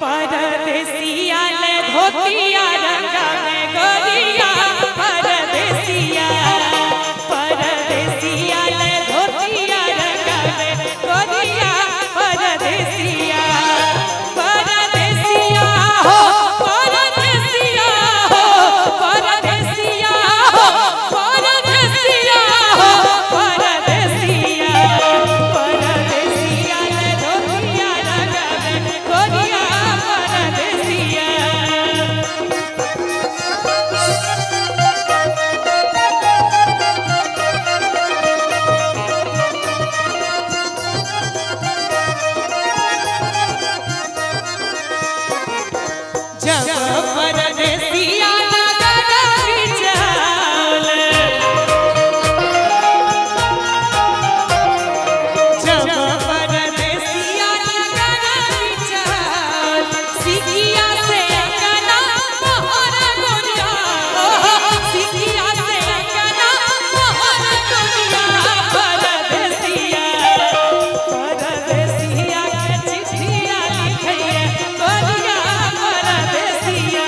परदेसिया ले धोतिया रंगा में गोरिया परदेसिया परदेसिया ले धोतिया रंगा में गोरिया परदेसिया परदेसिया हो परदेसिया हो परदेसिया हो परदेसिया हो परदेसिया परदेसिया ले धोतिया रंगा में गोरिया परदेसिया जब परदेसिया नगर विचाल जब परदेसिया नगर विचाल सिकिया से अंगना मोहर गोरिया सिकिया से अंगना मोहर गोरिया परदेसिया परदेसिया के चिट्ठिया लिखिए गोरिया परदेसिया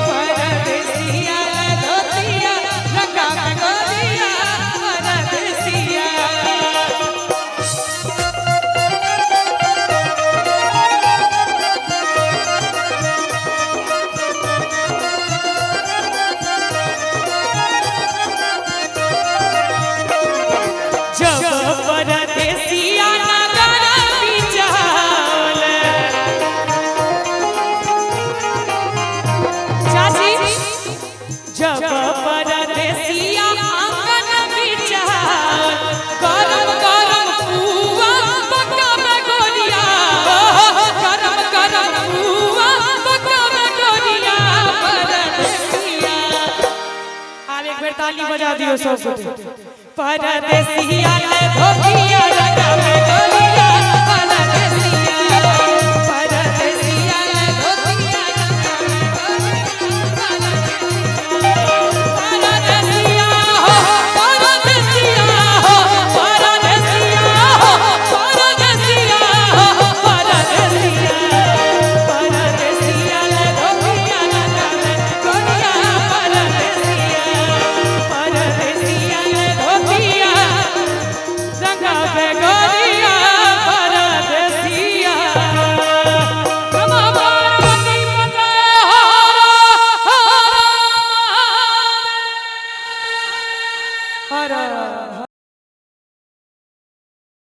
परदेसिया ले धोतिया रंगा में गोरिया परदेसिया जब परदेसिया नगर विचाल चाची जब परदेसिया आंगन विचाल गरम गरम पुआ पकावे गोरिया गरम गरम पुआ पकावे गोरिया परदेसिया आप एक बार ताली बजा दियो सब परदेसिया ले धोतिया